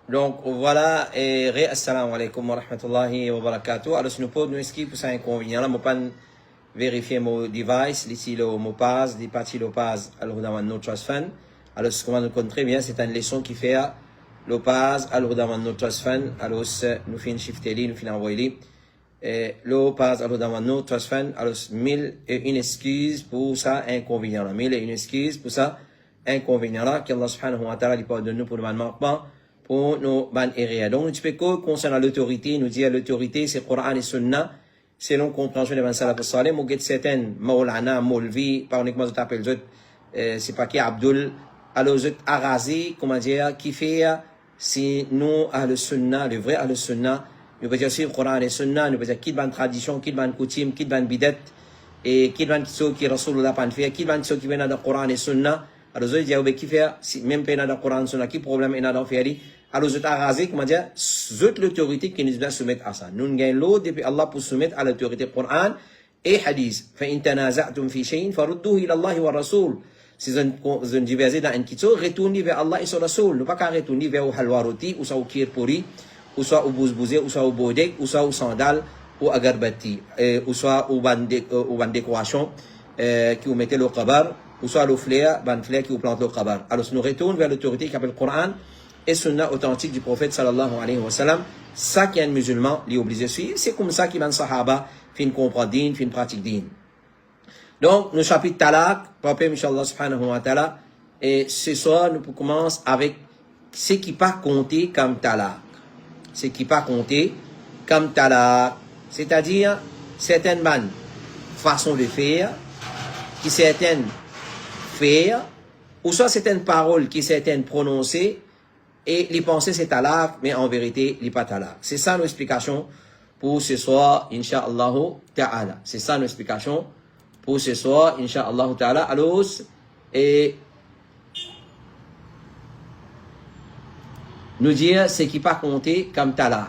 Donc voilà, et assalamu alaikum wa rahmatullahi wa barakatuh. Alors, si nous pouvons nous inscrire pour ça inconvénient, là, je peux vérifier mon device, ici le mot passe, des parties le passe, alors dans notre trust fund. Alors, ce qu'on va nous très bien, c'est une leçon qui fait le passe, alors dans notre trust fund. Alors, nous faisons shifter, nous faisons envoyer. Le passe, alors dans notre trust fund. Alors, 1001 excuses pour ça inconvénient là. 1001 excuses pour ça inconvénient là. Qu'Allah subhanahu wa ta'ala lui pardonne nous pour le manquement. Pour nos ban erreurs. Donc, nous expliquons concernant l'autorité, nous dit l'autorité, c'est Coran et Sunna, selon compréhension des ban salaf salih, nous get certaines, Maulana, Molvi, par uniquement, je t'appelle, c'est pas qui, Abdul, alors, je Arazi, comment dire, qui fait, si nous, à le Sunna, le vrai à le Sunna, nous peut dire aussi Coran et Sunna, nous peut dire qui ban tradition, qui ban coutume, qui ban bidet, et qui ban qui Rasulullah pan fait, qui ban qui vient dans Coran et Sunna, alors, je dis, qui fait, même pas dans le Coran et Sunna, qui problème est dans le faire, alors, je t'ai comment dire, c'est l'autorité qui nous doit soumettre à ça. Nous gagnons l'autre depuis Allah pour soumettre à l'autorité Coran et Hadith. فَإِن تَنَازَعْتُمْ فِي شَيْءٍ فَرُدُّوهُ إِلَى اللَّهِ وَالرَّسُولِ. Si vous divergez dans un kitso, retournez vers Allah et son Rasoul. Ne pas qu'à retourner vers au halwaroti, ou soit au kirpuri, ou soit au bouzbouzé, ou soit au bodek, ou soit au sandal, ou à garbati, ou soit au ban décoration, qui vous mettez le qabar, ou soit le flair, ban flair qui vous plante le qabar. Alors, nous retournons vers l'autorité qui appelle le Coran et sunna authentique du prophète sallallahu alayhi wa sallam. Ça qui est un musulman, il est obligé de suivre. C'est comme ça qu'il va sahaba, fin comprendre din, fin pratique din. Donc, le chapitre talaq, propre, Inch'Allah subhanahu wa ta'ala, et ce soir, nous commençons avec ce qui pas compté comme talaq. Ce qui pas compté comme talaq. C'est-à-dire, certaines façons de faire, qui certaines faire, ou soit certaines paroles qui certaines prononcées, et les pensées c'est talaq, mais en vérité, les pas talaq. C'est ça nos explications pour ce soir, Inch'Allah ta'ala. C'est ça nos explications pour ce soir, Inch'Allah ta'ala. Alors, et nous dire ce qui pas compté comme talaq.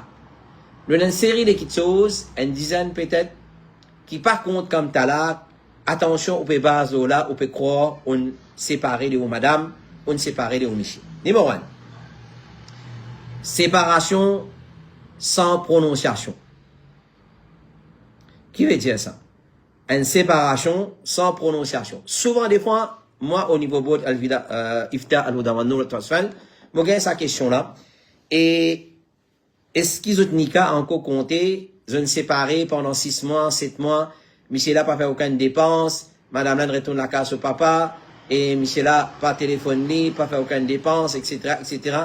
Nous avons une série de petites choses, une dizaine peut-être, qui pas compte comme talaq. Attention, on peut baser là, on peut croire, on séparé de madame, on séparé de monsieur. Numéro 1. Séparation sans prononciation. Qui veut dire ça? Une séparation sans prononciation. Souvent, des fois, moi, au niveau de Ifta al-Hudawanu, je gagne sa question-là. Et est-ce qu'ils ont nika encore compté, je ne séparé pendant 6 mois, 7 mois, monsieur là pas fait aucune dépense, madame là retourne la casse au papa, et monsieur là pas téléphoné, pas fait aucune dépense, etc., etc.,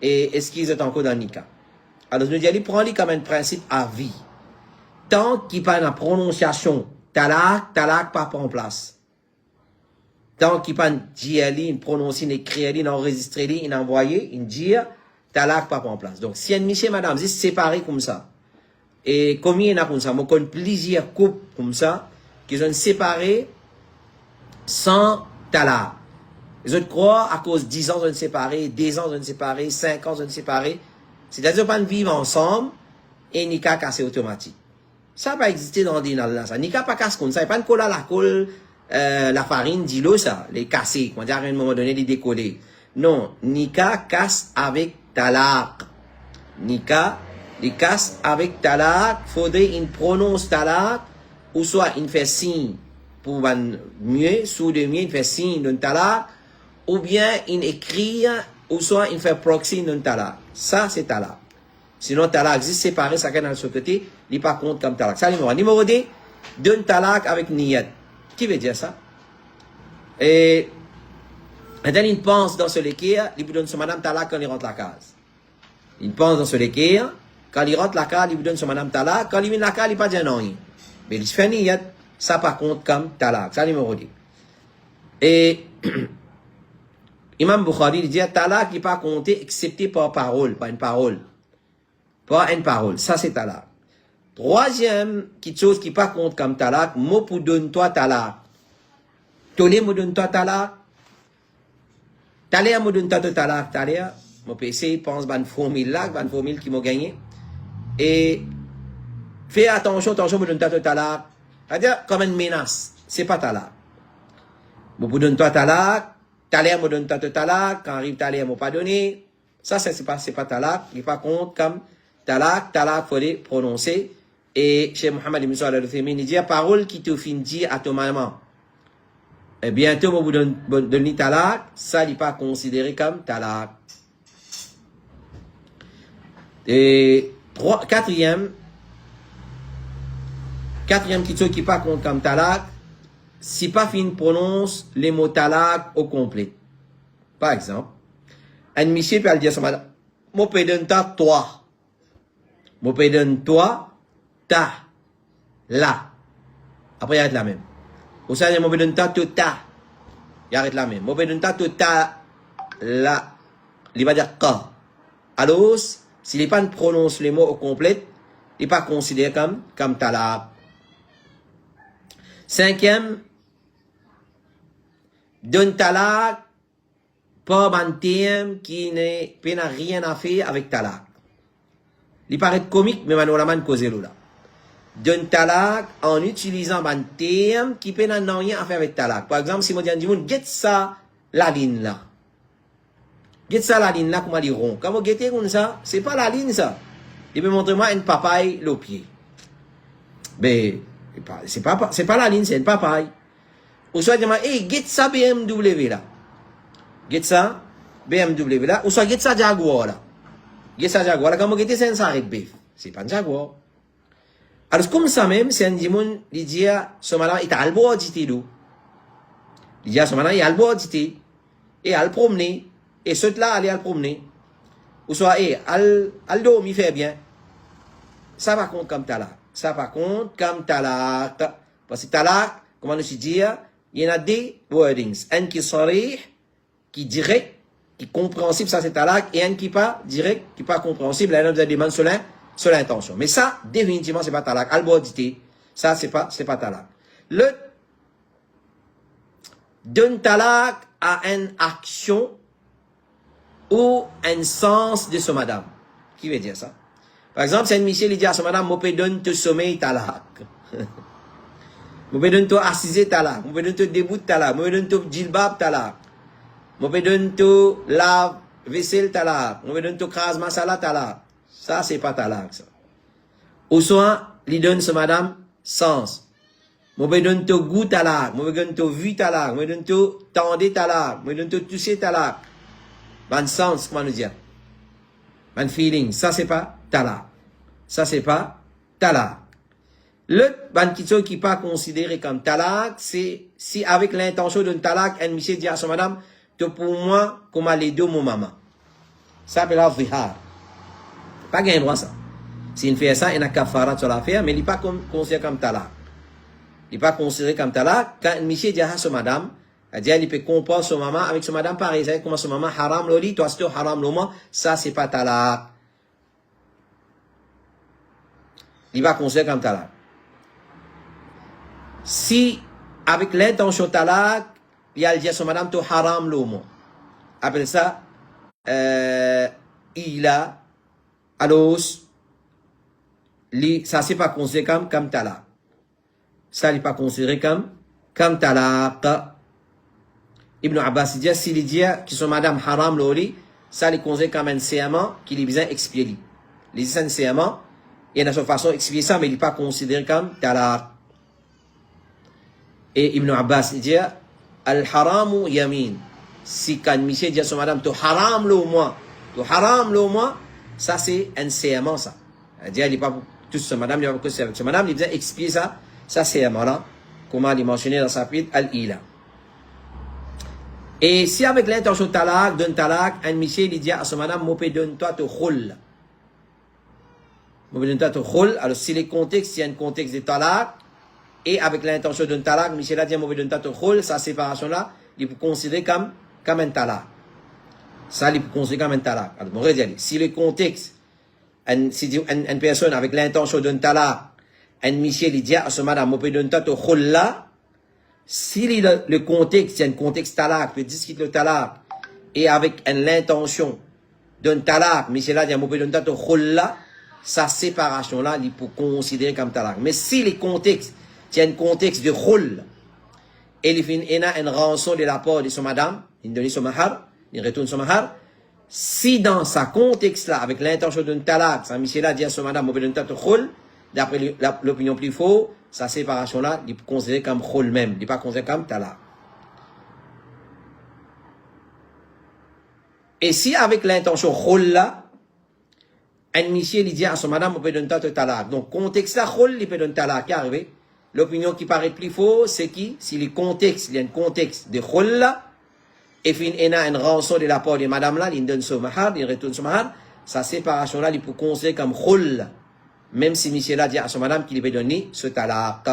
et est-ce qu'ils sont encore dans le nika? Alors, nous disons, prends-les comme un principe à vie. Tant qu'il n'y a pas de prononciation, talaq pas en place. Tant qu'il n'y a pas de diali, une prononciation, une écrire, une enregistrer, une envoyer, une dire, talaq pas en place. Donc, si un monsieur et madame, c'est séparé comme ça, et combien il y en a comme ça, moi, je connais plusieurs couples comme ça, qui sont séparés sans talaq. Les autres croient, à cause 10 ans de séparés, 10 ans de séparés, 5 ans de séparés. C'est-à-dire qu'on vivre ensemble et nika cassé automatique. Ça va exister dans des là, ça. Nika pas casse comme ça. Il n'y a pas de colle à la colle, la farine, dis-le ça. Les casser. On dit à un moment donné, les décoller. Non. Nika casse avec talaq. Nika, les casse avec talaq. Faudrait une prononce talaq, ou soit une fait signe pour mieux, sous de mieux, une fait signe d'un talaq, ou bien une écrit, ou soit une fait proxy d'un talaq. Ça, c'est talaq. Sinon, talaq existe séparé, ça dans ce côté, il n'est pas compte comme talaq. Ça, numéro 2, d'un talaq avec niyat. Qui veut dire ça? Et, il pense dans ce l'équerre, il vous donne son madame talaq quand il rentre la case. Il pense dans ce l'équerre, quand il rentre la case, il vous donne son madame talaq, quand il vient la case, il ne pas dire non. Mais il fait niyat, ça par contre comme talaq. Ça, numéro 2. Et, Imam Bukhari il dit talaq n'est pas compté excepté par parole, pas une parole. Pas une parole. Ça c'est talaq. Troisième, quelque chose qui pas compte comme talaq, mot pour donne-toi talaq. Tolé me donne-toi talaq. Talé me donne-toi talaq. Talé, mon PC pense ban formule là, ban formule qui m'a gagné. Et fais attention, me donne-toi talaq. C'est-à-dire comme une menace. C'est pas talaq. Mot pour donne-toi talaq. Talé me donne-toi talaq. Quand arrive talé, m'a pas donné. Ça, c'est pas talaq. Il pas compte comme talaq. Talaq, faut les prononcer. Et chez Mohamed Ibn Salah al-Uthaymin, il dit, parole qui te fin dit à ton maman. Et bientôt, vous donnez talaq. Ça, il pas considéré comme talaq. Et quatrième question qui pas compte comme talaq. Si pas fin prononce les mots talaq au complet. Par exemple, un monsieur peut dire à son madame, moi peux donner toi. Moi peux donner toi, ta, la. Après, il arrête la même. Ou ça, moi peux donner ta, il arrête la même. Moi peux donner ta, la. Il va dire ka. Alors, s'il n'est pas prononce les mots au complet, il n'est pas considéré comme talaq. Cinquième, donne talaq pas un thème qui n'a rien à faire avec talaq. Il paraît comique, mais on cause là. Donne talaq en utilisant un thème qui n'a rien à faire avec talaq. Par exemple, si moi dis get ça la ligne là. Get ça la ligne là, comment dire rond. Quand vous gettez comme ça, c'est pas la ligne ça. Il peut montrer moi une papaye le pied. Mais c'est pas la ligne, c'est une papaye. Ou soit dire hey, get ça BMW là. Get ça BMW là, ou soit get ça Jaguar là. Get ça Jaguar là, quand vous gettez c'est un sarret bif. C'est pas un Jaguar. Alors comme ça même, c'est un dimon, il dit à ce malin, il a albo dit d'où. Il dit à ce malin, il a albo dit et al promener et ce là aller al promener. Ou soit al do mi fait bien. Ça va compte comme talaq. Ça va compte comme talaq. Parce que talaq, comment on se dit, il y en a des wordings. Un qui sarih, qui direct, qui compréhensible, ça c'est talaq, et un qui pas direct, qui pas compréhensible, là, on a des mains sur l'intention. Mais ça, définitivement, c'est pas talaq. Albodité, ça, c'est pas talaq. Le donne talaq à une action ou un sens de ce madame. Qui veut dire ça? Par exemple, c'est un monsieur qui dit à ce madame, moi, peux donner te sommeil talaq. Moi, peux donner te assiser talaq. Moi, peux donner te debout talaq. Moi, peux donner te djilbab talaq. Moi, peux donner te lave vaisselle talaq. Moi, peux donner te crase masala talaq. Ça, c'est pas talaq, ça. Ou soit, il donne ce madame sens. Moi, peux donner te goût talaq. Moi, peux donner te vue talaq. Moi, peux donner te tendre talaq. Moi, peux donner te toucher talaq. Ban sens, comment nous dire? Ban feeling. Ça, c'est pas talaq. Ça, c'est pas talaq. Le ban kitso qui pas considéré comme talaq, c'est si avec l'intention d'un talaq, un monsieur dit à son madame, te pour moi, comme les deux mon maman. Ça s'appelle la zihar. Pas gain droit ça. Si il fait ça, il a kafara sur l'affaire, mais il n'est pas considéré comme talaq. Il n'est pas considéré comme talaq. Quand un monsieur dit à son madame, il peut comprendre son maman avec son madame pareil. C'est comme son maman haram loli, toi c'est haram loma, ça c'est pas talaq. Il va considérer comme talaq. Si, avec l'intention talaq, il a dit à son madame, tu haram l'homme. Après ça, il a, alors, ça c'est pas considéré comme talaq. Ça n'est pas considéré comme talaq. Ibn Abbas dit, s'il dit que son madame haram l'oli, ça est considéré comme un serment qu'il est besoin d'expier. Les un serment, il y a une façon d'expier ça, mais il n'est pas considéré comme talaq. Et Ibn Abbas dit, al-haramu yamin. Si quand monsieur dit à son madame, tu haram le moi, ça c'est un serment, ça. Il dit, il n'est pas pour tout ce madame, il n'est pas pour que avec ce madame, il vient expier ça serment là, comment il est mentionné dans sa chapitre, al-ila. Et si avec l'intention de talaq, d'un talaq, un monsieur il dit à son madame, moi donne-toi te khul. Moi donne-toi te khul. Alors si le contexte, il y a un contexte de talaq, et avec l'intention d'un talaq, monsieur a dit, moi donne-toi te khul, sa séparation là, il peut considérer comme un talaq. Ça, il peut considérer comme un talaq. Alors, moi, je dis, si le contexte, une personne avec l'intention d'un talaq, un monsieur il dit à son madame, moi donne-toi te khul là, si le contexte, il y a un contexte talaq, peut discuter le talaq, et avec l'intention d'un talaq, mais c'est là, il y a un mot de là, sa séparation là, il peut considérer comme talaq. Mais si le contexte, il y a un contexte de khul, et il y a une rançon de la part de son madame, il donne son mahar, il retourne son mahar, si dans sa contexte là, avec l'intention d'un talak, ça monsieur là dit à son madame, on peut donner un khul, d'après l'opinion plus faux, sa séparation là, il est considéré comme khul même, il n'est pas considéré comme talak. Et si avec l'intention khul là, un monsieur il dit à son madame, on peut donner un talak. Donc contexte là, khul, il peut donner un talak, qui est arrivé. L'opinion qui paraît plus faux, c'est qui? Si le contexte, il y a un contexte de khul là, et puis il y a une rançon de la part de madame là, il donne son mahar, il retourne son mahar, sa séparation là, il peut considérer comme khul. Même si monsieur là dit à son madame qu'il peut donner ce talaq.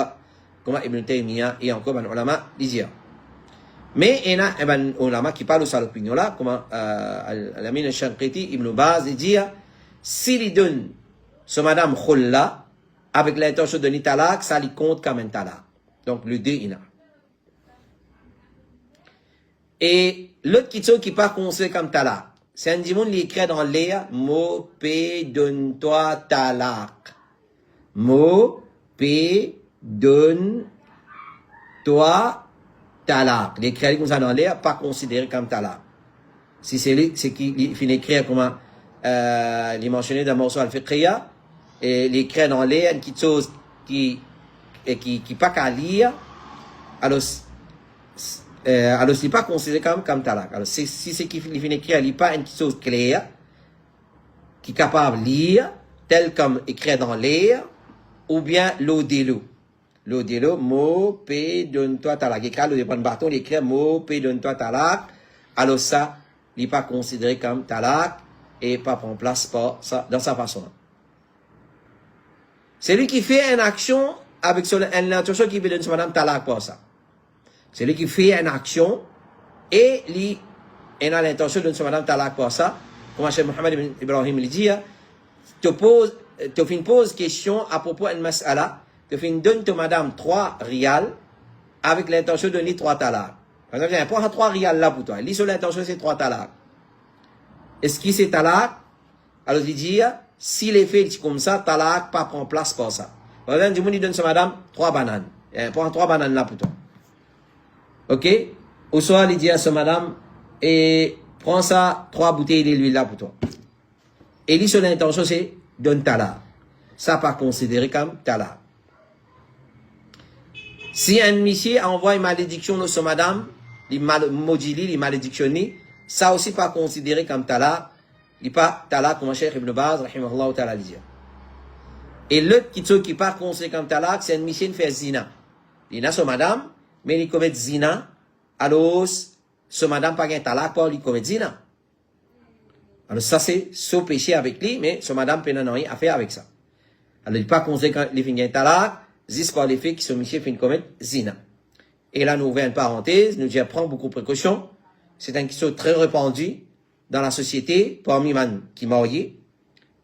Comme Ibn Taymiyyah et encore un ulama dit. Mais il y a un ulama qui parle de cette opinion là, comme Al-Amin al-Shanqiti, Ibn Baz, il dit, s'il donne ce madame khul là, avec l'intention de donner talaq, ça lui compte comme un talaq. Donc le deux il a. Et l'autre qui pas considéré comme talaq, c'est un dimanche qui écrit dans l'air, mo pe donne-toi talaq. Mo pe donne-toi talaq. L'écrit comme ça dans l'air, pas considéré comme talaq. Si c'est lui, c'est qui finit écrire comment, il est mentionné dans le morceau al-fiqhiyya, et l'écrit dans l'air, une petite chose qui pas qu'à lire, alors c'est pas considéré comme talaq. Alors, si c'est qui finit écrire, il n'est pas une petite chose claire, qui est capable de lire, tel comme écrit dans l'air, ou bien l'odélo. L'odélo, mo, pe, donne-toi talaq. Il écrit, le dépend de bâton, il écrit, mo, pe, donne-toi talaq. Alors ça, il n'est pas considéré comme talaq, et pas prendre place pas ça, dans sa façon. C'est lui qui fait une action, avec son intention qui veut donner son madame talaq pour ça. C'est lui qui fait une action et lui a l'intention de donner son madame talaq pour ça. Comme Cheikh Mohamed Ibrahim il dit, tu poses question à propos d'une mas'ala, tu donnes ton madame 3 rials avec l'intention de donner 3 talaq. Par exemple, prends 3 rials là pour toi. Lui, sur l'intention, c'est 3 talaq. Est-ce qu'il c'est talaq? Alors il dit, si les faits comme ça, talaq pas prend place pour ça. Par exemple, du monde il donne son madame 3 bananes. Prends 3 bananes là pour toi. Ok? Au soir, il dit à sa madame, et prends ça, 3 bouteilles d'huile là pour toi. Et lui, son intention, c'est donne talaq. Ça pas considéré comme talaq. Si un monsieur envoie une malédiction à sa madame, il maudit, il malédictionne, ça aussi pas considéré comme talaq. Il pas talaq comme Cheikh Ibn Baz, rahimahullah ta'ala, dit. Et l'autre qui pas considéré comme talaq, c'est un monsieur qui fait zina. Il a sa madame, mais il commet zina, alors ce madame pas gain talaq pour lui commettre zina. Alors ça c'est ce péché avec lui, mais ce madame peut n'en rien à faire avec ça. Alors il pas considéré quand il finit talaq, juste par les faits que ce monsieur finit commettre zina. Et là nous ouvrons une parenthèse, nous disons prendre beaucoup de précautions. C'est une question très répandue dans la société, parmi les gens qui sont mariés,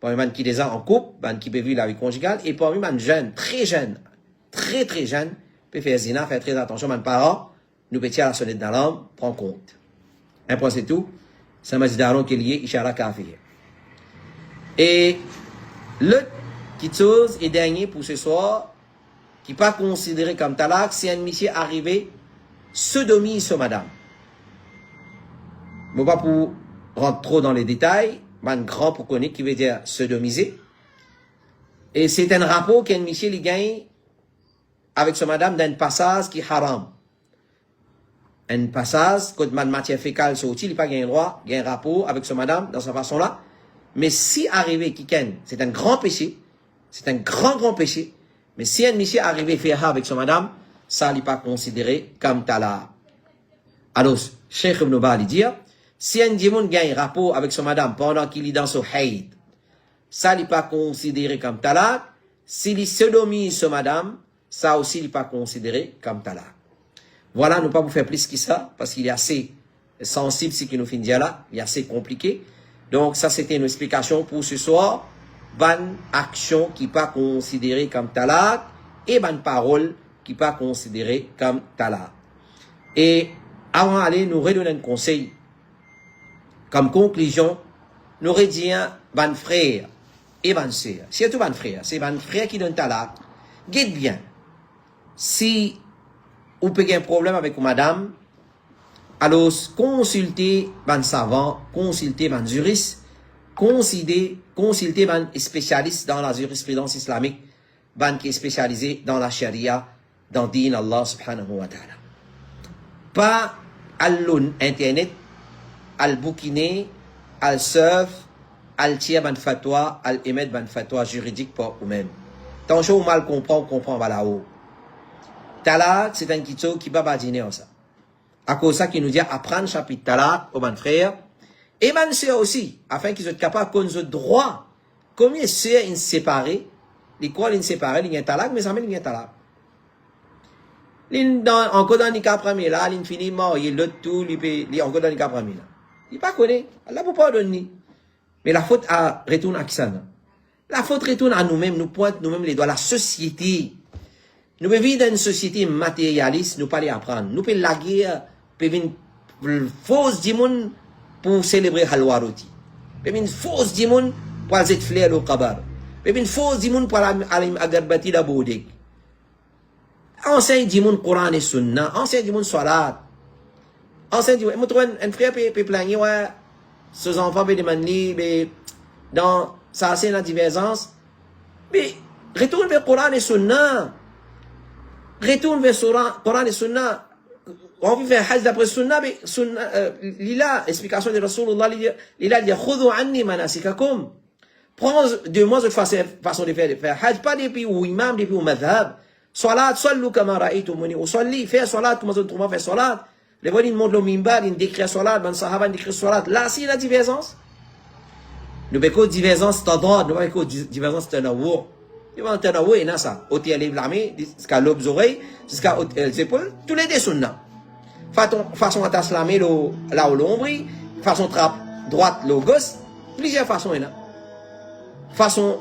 parmi les gens qui sont déjà en couple, les gens qui peuvent vivre la vie conjugale, et parmi les jeunes, très jeunes, très jeunes, peut faire zina, faire très attention, mes parents, nous pétillons à la sonnette d'alarme, prends compte. Un point c'est tout. C'est un mazdaron qui est lié, Ishara Kafir. Et l'autre petite chose et dernier pour ce soir, qui n'est pas considéré comme talaq, c'est un monsieur arrivé, sodomie sur madame. Mais pas pour rentrer trop dans les détails, un grand pour connaître qui veut dire sodomiser. Et c'est un rapport qu'un monsieur il gagne avec sa madame d'un passage qui est haram. Un passage, quand ma matière fécale sortit, il n'a pas gagné le droit, il y a un rapport avec sa madame dans cette façon-là. Mais si arrivé qui c'est un grand péché, c'est un grand péché. Mais si un monsieur arrivé faire avec sa madame, ça n'est pas considéré comme talaq. Alors, Cheikh Ibn Baz dit, si un diamant gagne un rapport avec sa madame pendant qu'il est dans son haïd, ça n'est pas considéré comme talaq. S'il est sodomise sa madame, ça aussi n'est pas considéré comme talaq. Voilà, nous ne pas vous faire plus que ça, parce qu'il est assez sensible ce qui nous finit là, il est assez compliqué. Donc, ça, c'était une explication pour ce soir. Bonne action qui n'est pas considérée comme talaq, et bonne parole qui n'est pas considérée comme talaq. Et avant d'aller, nous redonner un conseil. Comme conclusion, nous redisons, bonne frère et bonne sœur. Surtout bonne frère, c'est bonne frère qui donne talaq. Guide bien. Si ou peut y avoir un problème avec madame, Alors, consultez ban savant, consultez ban juriste, consultez ban spécialiste dans la jurisprudence islamique, ban qui est spécialisé dans la charia, dans din Allah subhanahu wa ta'ala. Pas al-lun internet, al-bouquiné, al-surf, al-tir ban fatwa, al-émettre ban fatwa juridique pour vous-même. Tant que vous mal comprend va là-haut. Talak, c'est un kitso qui va badiner en ça. À cause de ça, qui nous dit apprendre chapitre talak aux ban frères. Et ban sœurs aussi, afin qu'ils soient capables de connaître droit. Combien sœurs ils séparés, les quoi ils séparés, ils ont talak, mais ça met ils ont talak. Encore dans les cas premiers là, ils finissent mort, ils l'autre tout, ils encore dans les cas premiers là. Ils pas connaissent, Allah ne peut pas donner. Mais la faute retourne à qui ça? La faute retourne à nous-mêmes, nous pointe nous-mêmes les doigts, la société. Nous vivons dans une société matérialiste, nous ne pouvons pas apprendre. Nous pouvons la guerre, nous pouvons une fausse dimon pour célébrer Halwa Roti. Nous pouvons une fausse dimon pour aller fleur au kabar. Nous pouvons une fausse dimon pour aller agarbati la boudek. Enseigne dimon Coran et Sunna, enseigne dimon Salat. Enseigne dimon, moi, un frère peut plaigner, ouais, ses enfants peut demander, dans sa scène de divergence, mais retourne vers Coran et Sunna. Retourne vers Coran et Sunna. On veut faire Hajj d'après Sunna, mais Lila, explication de Rasulullah, Lila dit, Khudhu anni manasikakum. Prends de moi cette façon de faire Hajj, pas depuis où imam, depuis où madhab. Salat, sallu kama ra'aytumuni, ou salli, faire salat, comment on trouve faire salat. Les voix, ils montrent le mimbar, ils décrivent salat, ben sahaba, ils décrivent salat. Là, c'est la divergence. Nous avons divergence standard, nous avons divergence tanawur. Nous avons tanawur, et ça. Ôter les blâmer, jusqu'à l'obs oreilles, jusqu'à les épaules, tous les deux sunna. Façon à t'aslamer là où l'ombre, façon trappe droite, le gauche, plusieurs façons, là. Façon,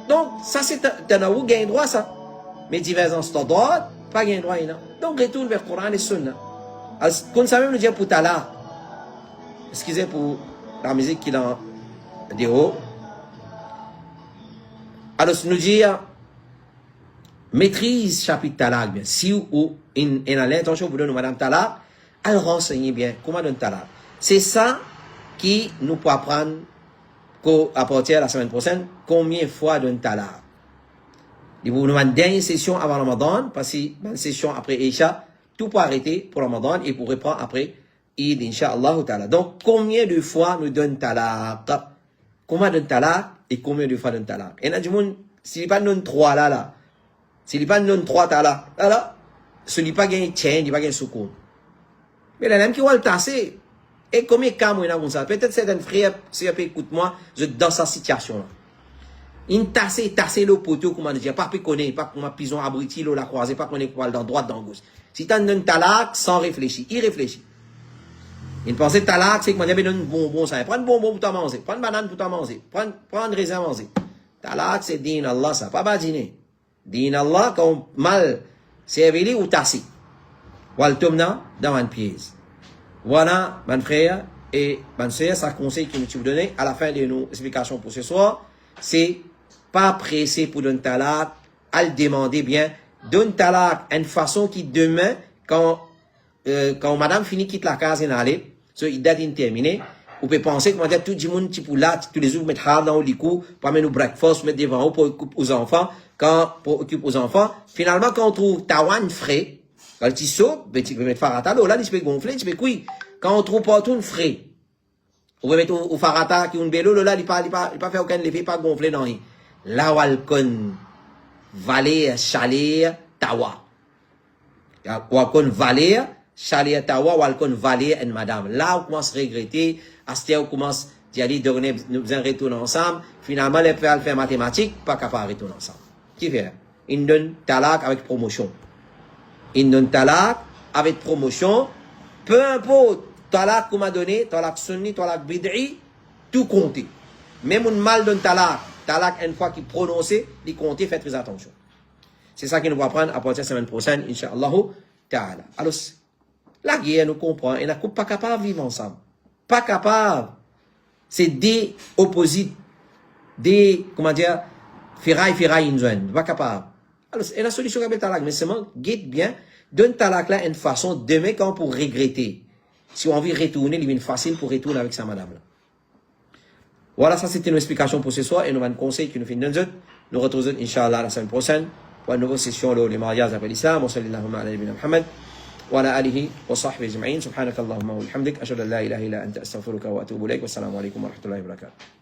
donc, ça c'est tanawur, gagne droit, ça. Mais divergence standard, pas gagne droit, là. Donc, retourne vers le Coran et Sunna. Comme ça même, nous disons pour Tala. Excusez pour la musique qui est dans des hauts. Alors, nous dire, maîtrise chapitre Talak bien. Si ou in a l'intention pour donner Madame Talak, elle renseigne bien comment donner Talak. C'est ça qui nous peut apprendre qu'à partir de la semaine prochaine, combien de fois donner Talak. Il vous demande une dernière session avant Ramadan, parce que une session après Isha, tout peut arrêter pour Ramadan et pour reprendre après Eid, Inch'Allah. Donc, combien de fois nous donne Talak? Combien de talak et combien de fois de talak? Et là, du monde, s'il n'est pas non 3 là, s'il n'est pas non 3 talak, là, ce n'est pas gagné tien, il n'est pas gagné soukoun. Mais là, même qui va le tasser, et combien de cas, moi, comme ça? Peut-être certains frères, si vous écoute-moi, je suis dans sa situation là. Il tasser le poteau, comment dire, pas connaître, pas comment pison abruti, la croisée, pas connaître quoi dans droite, dans gauche. Si tu as un talak, sans réfléchir, il réfléchit. Il pensait talak, c'est que moi, j'avais un bonbon, ça. Prends un bonbon pour t'en manger, prends une banane pour t'en manger, prends un raisin à manger. Talak, c'est din Allah, ça, pas badiner. Din Allah, quand mal servi ou tassi. Wal tomna, dans un pièce. Voilà, mon frère et mon soeur, ça conseil que nous te donner à la fin de nos explications pour ce soir, c'est pas pressé pour donner talak, à le demander bien. Donne talak une façon qui demain, quand madame finit quitte la case et n'allait, il date terminé, vous pouvez penser que tout le monde, tous les jours, vous mettez hard dans le lit, pour mettre au breakfast, mettre devant vous pour occuper aux enfants, pour occuper aux enfants, finalement, quand on trouve Tawan frais, quand tu sautes, tu peux mettre farata, là, tu peux gonfler, tu peux couiller. Quand on trouve pas tout frais, vous pouvez mettre au farata, qui est un bélo, là, il pas fait aucun effet, pas gonfler dans lui. Là, walcon, valer, chaler, tawa. Walcon, valer, chaler, tawa, walcon, valer, et madame. Là, on commence à regretter, à ce on commence à dire, nous retourner ensemble. Finalement, les frères faire mathématiques, pas capable de retourner ensemble. Qui fait? Ils donnent talak avec promotion. Ils donnent talak avec promotion. Peu importe, talak qu'on m'a donné, talak sunni, talak bid'i, tout compter. Même un mal donne talak une fois qu'il prononcé, il compte, faites très attention. C'est ça qu'il nous va apprendre à partir de la semaine prochaine, Inch'Allah ta'ala. Alors, la guerre nous comprend, et nous ne sommes pas capables de vivre ensemble. Pas capable. C'est des opposites, des, comment dire, ferraille, une pas capable. Alors, et la solution qu'avec talak, mais seulement, guette bien, donne talak là une façon, demain, quand pour regretter. Si on a envie de retourner, il est facile pour retourner avec sa madame. Là. Voilà, ça c'était une explication pour ce soir et nous avons un conseil qui nous fait une autre. Nous retrouvons, Inch'Allah, la semaine prochaine pour une nouvelle session sur les mariages après l'islam. Wa sallallahu ala nabina Muhammad wa ala alihi wa sahbihi ajma'in. Subhanakallahumma wa bihamdik. Ashhadu an la ilaha illa anta astaghfiruka wa atubu ilayk. Wassalamu alaikum wa rahmatullahi wa barakatuh.